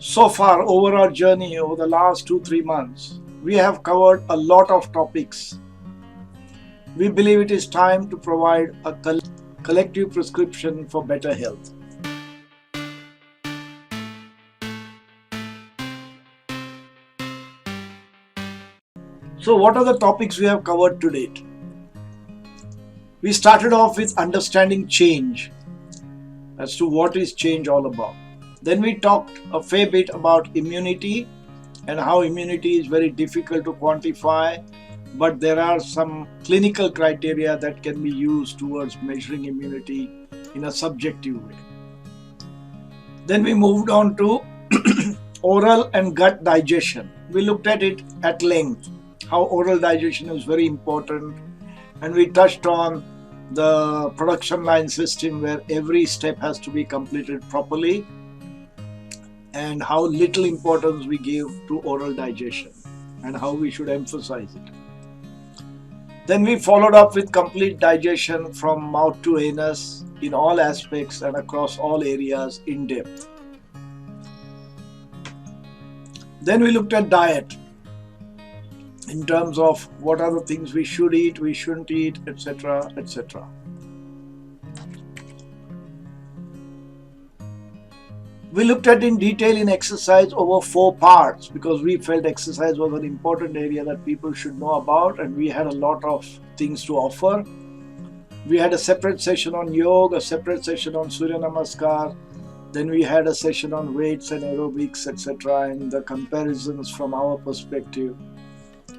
So far, over our journey over the last 2 3 months, we have covered a lot of topics. We believe it is time to provide a collective prescription for better health. So, what are the topics we have covered to date? We started off with understanding change as to what is change all about. Then we talked a fair bit about immunity and how immunity is very difficult to quantify, but there are some clinical criteria that can be used towards measuring immunity in a subjective way. Then we moved on to oral and gut digestion. We looked at it at length, how oral digestion is very important, and we touched on the production line system where every step has to be completed properly and how little importance we give to oral digestion and how we should emphasize it. Then we followed up with complete digestion from mouth to anus in all aspects and across all areas in depth. Then we looked at diet in terms of what are the things we should eat, we shouldn't eat, etc., etc. We looked at in detail in exercise over 4 parts because we felt exercise was an important area that people should know about, and we had a lot of things to offer. We had a separate session on yoga, a separate session on Surya Namaskar, then we had a session on weights and aerobics, etc., and the comparisons from our perspective.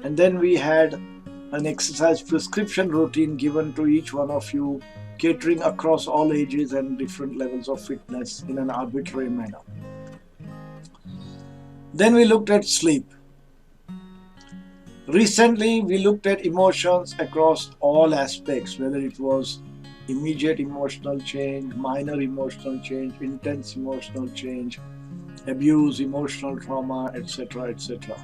And then we had an exercise prescription routine given to each one of you, catering across all ages and different levels of fitness in an arbitrary manner. Then we looked at sleep. Recently, we looked at emotions across all aspects, whether it was immediate emotional change, minor emotional change, intense emotional change, abuse, emotional trauma, etc., etc.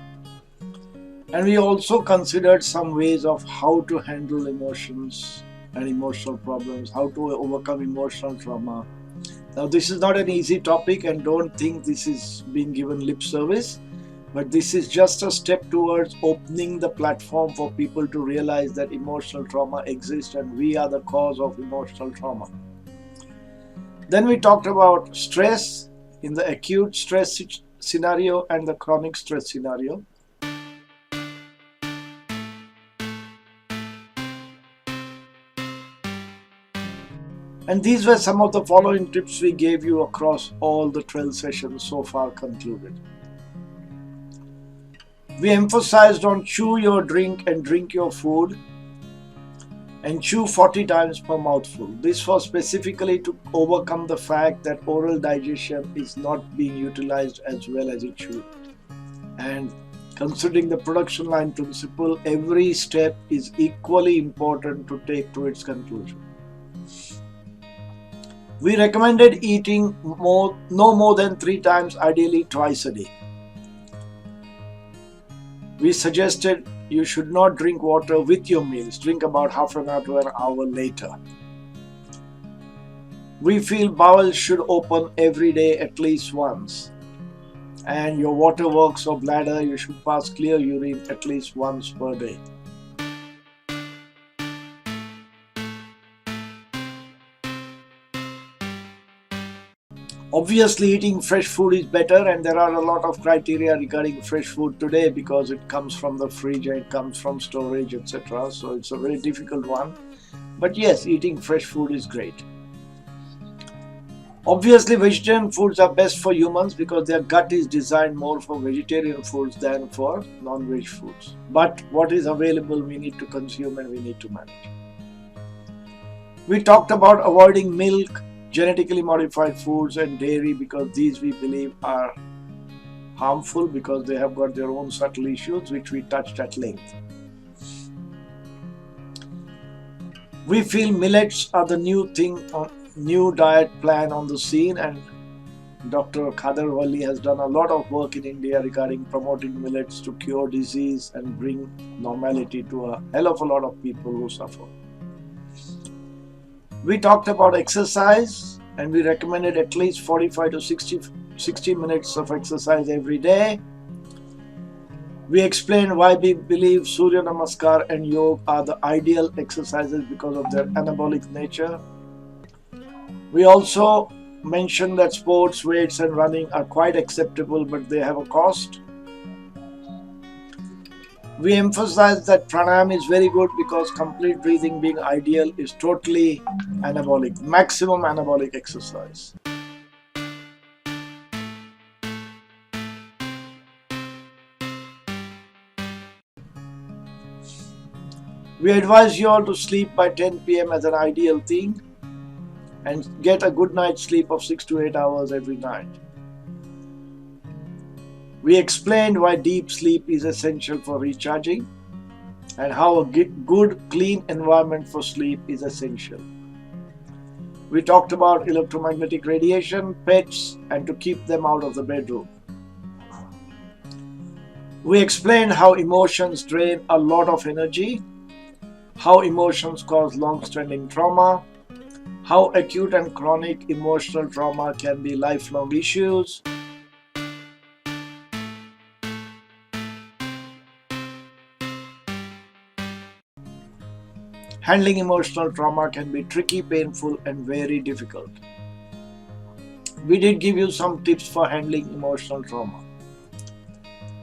And we also considered some ways of how to handle emotions and emotional problems, how to overcome emotional trauma. Now, this is not an easy topic, and don't think this is being given lip service, but this is just a step towards opening the platform for people to realize that emotional trauma exists and we are the cause of emotional trauma. Then we talked about stress in the acute stress scenario and the chronic stress scenario. And these were some of the following tips we gave you across all the 12 sessions so far concluded. We emphasized on chew your drink and drink your food and chew 40 times per mouthful. This was specifically to overcome the fact that oral digestion is not being utilized as well as it should. And considering the production line principle, every step is equally important to take to its conclusion. We recommended eating no more than 3 times, ideally twice a day. We suggested you should not drink water with your meals. Drink about half an hour to an hour later. We feel bowels should open every day at least once. And your waterworks or bladder, you should pass clear urine at least once per day. Obviously, eating fresh food is better, and there are a lot of criteria regarding fresh food today because it comes from the fridge and it comes from storage, etc. So it's a very difficult one. But yes, eating fresh food is great. Obviously, vegetarian foods are best for humans because their gut is designed more for vegetarian foods than for non-veg foods. But what is available, we need to consume and we need to manage. We talked about avoiding milk, genetically modified foods and dairy because these we believe are harmful because they have got their own subtle issues which we touched at length. We feel millets are the new thing, new diet plan on the scene, and Dr. Khader Wali has done a lot of work in India regarding promoting millets to cure disease and bring normality to a hell of a lot of people who suffer. We talked about exercise and we recommended at least 45 to 60 60 minutes of exercise every day. We explained why we believe Surya Namaskar and Yoga are the ideal exercises because of their anabolic nature. We also mentioned that sports, weights and running are quite acceptable, but they have a cost. We emphasize that pranayama is very good because complete breathing being ideal is totally anabolic, maximum anabolic exercise. We advise you all to sleep by 10 p.m. as an ideal thing and get a good night's sleep of 6 to 8 hours every night. We explained why deep sleep is essential for recharging and how a good, clean environment for sleep is essential. We talked about electromagnetic radiation, pets, and to keep them out of the bedroom. We explained how emotions drain a lot of energy, how emotions cause long-standing trauma, how acute and chronic emotional trauma can be lifelong issues. Handling emotional trauma can be tricky, painful, and very difficult. We did give you some tips for handling emotional trauma.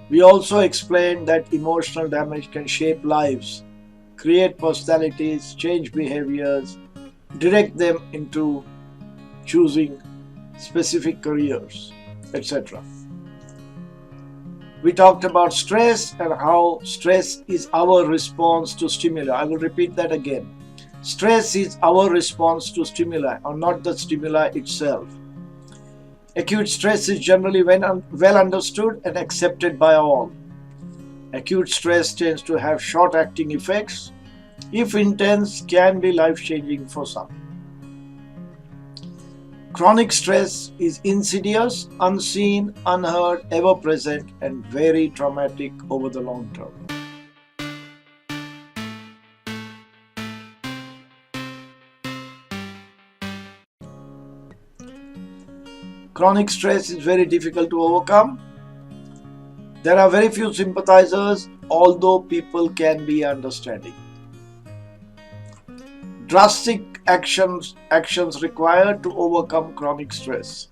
We also explained that emotional damage can shape lives, create personalities, change behaviors, direct them into choosing specific careers, etc. We talked about stress and how stress is our response to stimuli. I will repeat that again. Stress is our response to stimuli, or not the stimuli itself. Acute stress is generally well understood and accepted by all. Acute stress tends to have short-acting effects. If intense, can be life-changing for some. Chronic stress is insidious, unseen, unheard, ever-present, and very traumatic over the long term. Chronic stress is very difficult to overcome. There are very few sympathizers, although people can be understanding. Drastic actions required to overcome chronic stress,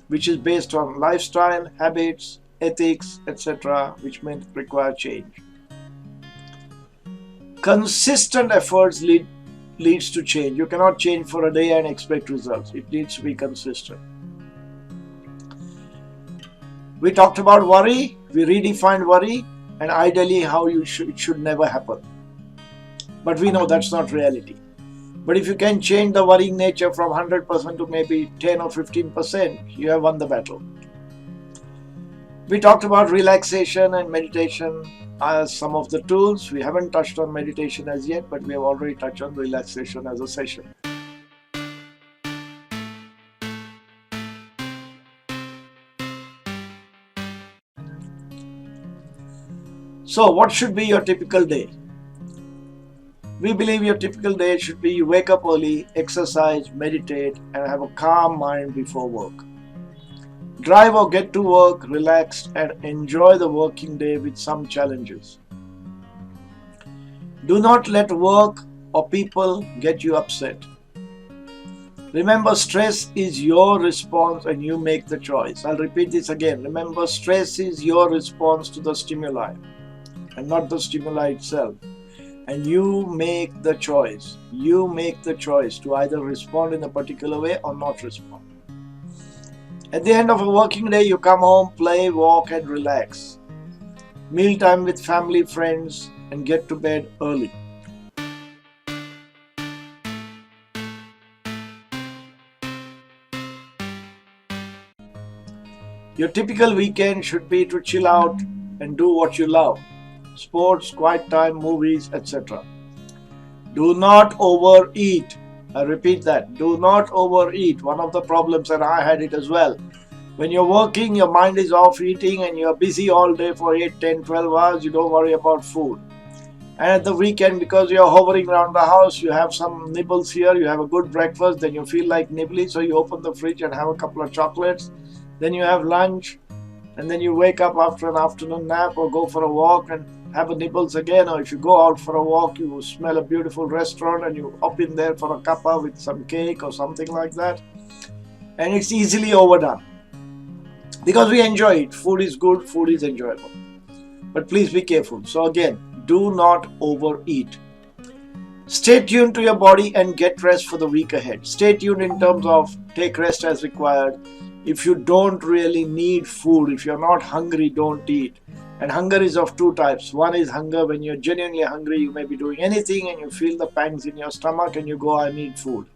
which is based on lifestyle, habits, ethics, etc., which may require change. Consistent efforts leads to change. You cannot change for a day and expect results. It needs to be consistent. We talked about worry. We redefined worry and ideally how it should never happen. But we know that's not reality. But if you can change the worrying nature from 100% to maybe 10 or 15%, you have won the battle. We talked about relaxation and meditation as some of the tools. We haven't touched on meditation as yet, but we have already touched on relaxation as a session. So, what should be your typical day? We believe your typical day should be you wake up early, exercise, meditate, and have a calm mind before work. Drive or get to work relaxed and enjoy the working day with some challenges. Do not let work or people get you upset. Remember, stress is your response and you make the choice. I'll repeat this again. Remember, stress is your response to the stimuli and not the stimuli itself. And you make the choice. You make the choice to either respond in a particular way or not respond. At the end of a working day, you come home, play, walk, and relax. Mealtime with family, friends, and get to bed early. Your typical weekend should be to chill out and do what you love. Sports, quiet time, movies, etc. Do not overeat. I repeat that. Do not overeat. One of the problems, and I had it as well. When you're working, your mind is off eating and you're busy all day for 8, 10, 12 hours, you don't worry about food. And at the weekend, because you're hovering around the house, you have some nibbles here, you have a good breakfast, then you feel like nibbling, so you open the fridge and have a couple of chocolates. then you have lunch, and then you wake up after an afternoon nap or go for a walk and have a nibbles again. Or if you go out for a walk, you smell a beautiful restaurant and you hop in there for a cuppa with some cake or something like that. And it's easily overdone because we enjoy it. Food is good, food is enjoyable. But please be careful. So again, do not overeat. Stay tuned to your body and get rest for the week ahead. Stay tuned in terms of take rest as required. If you don't really need food, if you're not hungry, don't eat. And hunger is of two types. One is hunger when you're genuinely hungry, you may be doing anything and you feel the pangs in your stomach and you go, I need food.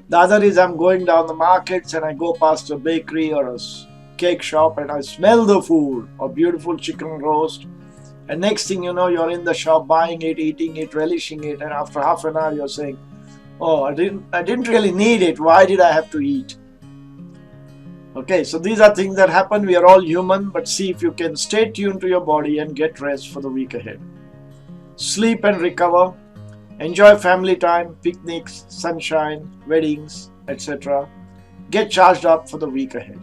The other is I'm going down the markets and I go past a bakery or a cake shop and I smell the food, or beautiful chicken roast. And next thing you know, you're in the shop buying it, eating it, relishing it, and after half an hour you're saying, oh, I didn't really need it. Why did I have to eat? Okay, so these are things that happen. We are all human, but see if you can stay tuned to your body and get rest for the week ahead. Sleep and recover. Enjoy family time, picnics, sunshine, weddings, etc. Get charged up for the week ahead.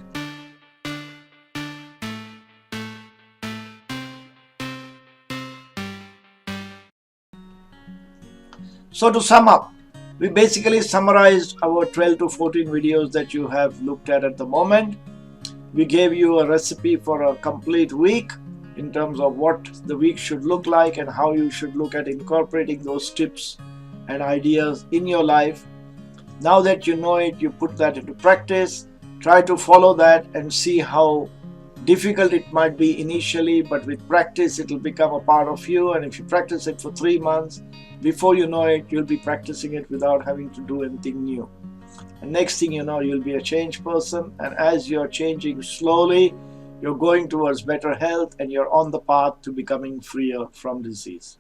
So to sum up, we basically summarized our 12 to 14 videos that you have looked at the moment. We gave you a recipe for a complete week in terms of what the week should look like and how you should look at incorporating those tips and ideas in your life. Now that you know it, you put that into practice. Try to follow that and see how difficult it might be initially, but with practice it will become a part of you. And if you practice it for 3 months, before you know it, you'll be practicing it without having to do anything new. And next thing you know, you'll be a changed person. And as you're changing slowly, you're going towards better health and you're on the path to becoming freer from disease.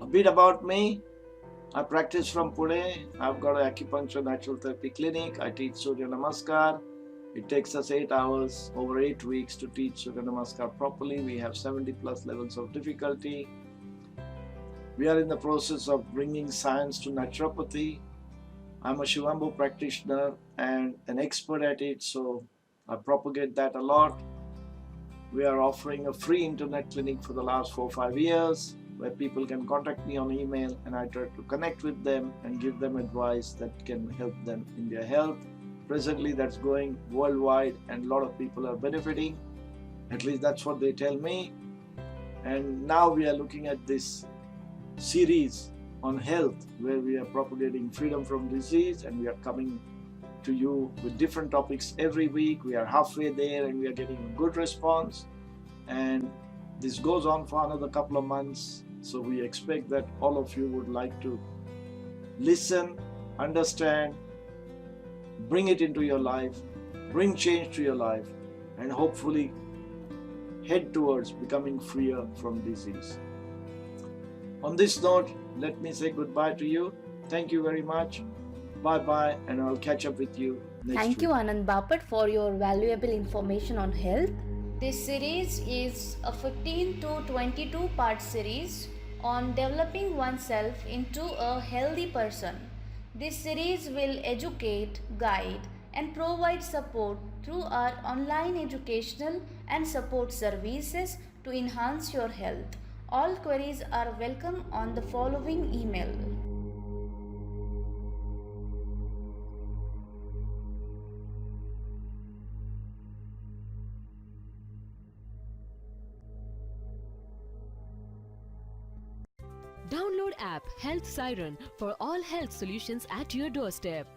A bit about me. I practice from Pune. I've got an acupuncture natural therapy clinic. I teach Surya Namaskar. It takes us 8 hours over 8 weeks to teach Surya Namaskar properly. We have 70 plus levels of difficulty. We are in the process of bringing science to naturopathy. I'm a Shivambu practitioner and an expert at it, so I propagate that a lot. We are offering a free internet clinic for the last 4-5 years, where people can contact me on email and I try to connect with them and give them advice that can help them in their health. Presently that's going worldwide and a lot of people are benefiting. At least that's what they tell me. And now we are looking at this series on health where we are propagating freedom from disease, and we are coming to you with different topics every week. We are halfway there and we are getting a good response, and this goes on for another couple of months. So we expect that all of you would like to listen, understand, bring it into your life, bring change to your life, and hopefully head towards becoming freer from disease. On this note, let me say goodbye to you. Thank you very much. Bye-bye, and I'll catch up with you next week. Thank you, Anand Bapat, for your valuable information on health. This series is a 15 to 22 part series on developing oneself into a healthy person. This series will educate, guide, and provide support through our online educational and support services to enhance your health. All queries are welcome on the following email. Download app Health Siren for all health solutions at your doorstep.